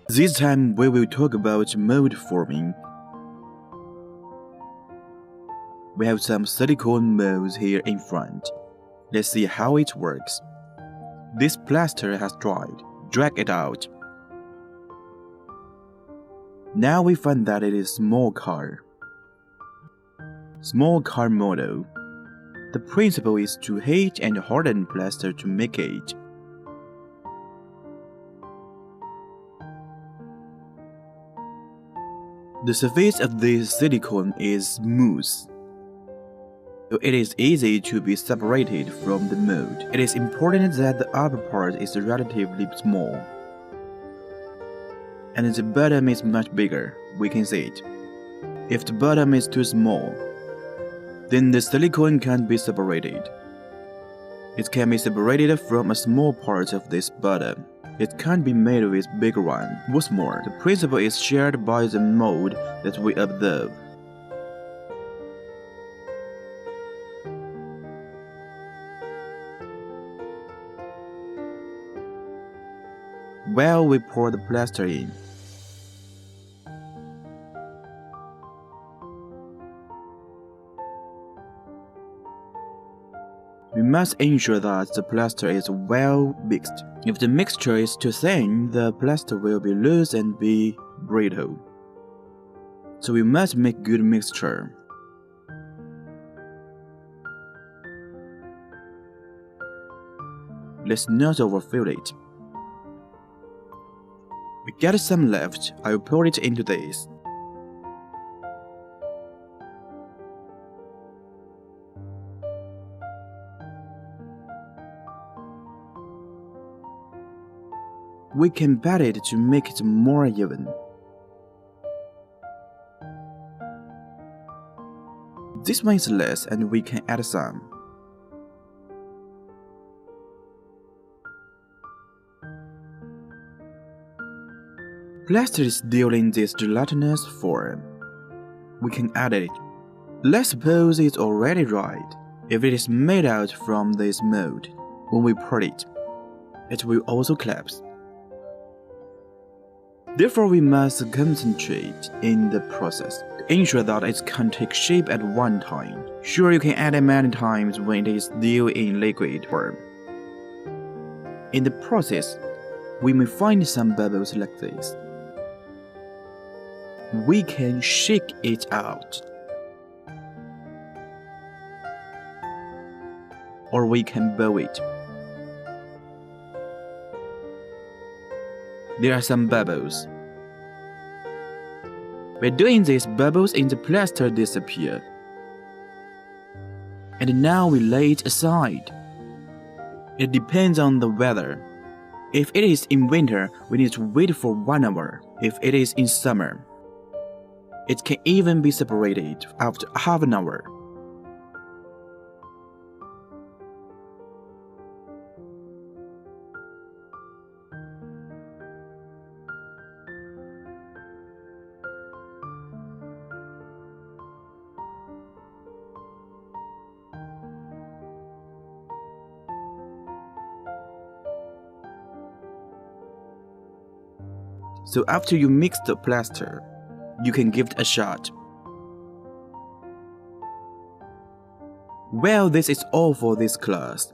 This time we will talk about mold forming. We have some silicone molds here in front. Let's see how it works. This plaster has dried. Drag it out. Now we find that it is small car. Small car model. The principle is to heat and harden plaster to make it. The surface of this silicone is smooth, so it is easy to be separated from the mold. It is important that the upper part is relatively small, and the bottom is much bigger. We can see it. If the bottom is too small, then the silicone can't be separated. It can be separated from a small part of this bottom. It can't be made with bigger one. What's more, the principle is shared by the mold that we observe. While we pour the plaster in, we must ensure that the plaster is well mixed. If the mixture is too thin, the plaster will be loose and be brittle. So we must make good mixture. Let's not overfill it. We got some left. I will pour it into this. We can pat it to make it more even. This one is less and we can add some. Plaster is still in this gelatinous form. We can add it. Let's suppose it's already dried. If it is made out from this mold, when we pour it, it will also collapse. Therefore, we must concentrate in the process to ensure that it can take shape at one time. Sure, you can add it many times when it is still in liquid form. In the process, we may find some bubbles like this. We can shake it out, or we can boil it. There are some bubbles. By doing this, bubbles in the plaster disappear. And now we lay it aside. It depends on the weather. If it is in winter, we need to wait for 1 hour. If it is in summer, it can even be separated after half an hour. So after you mix the plaster, you can give it a shot. Well, this is all for this class.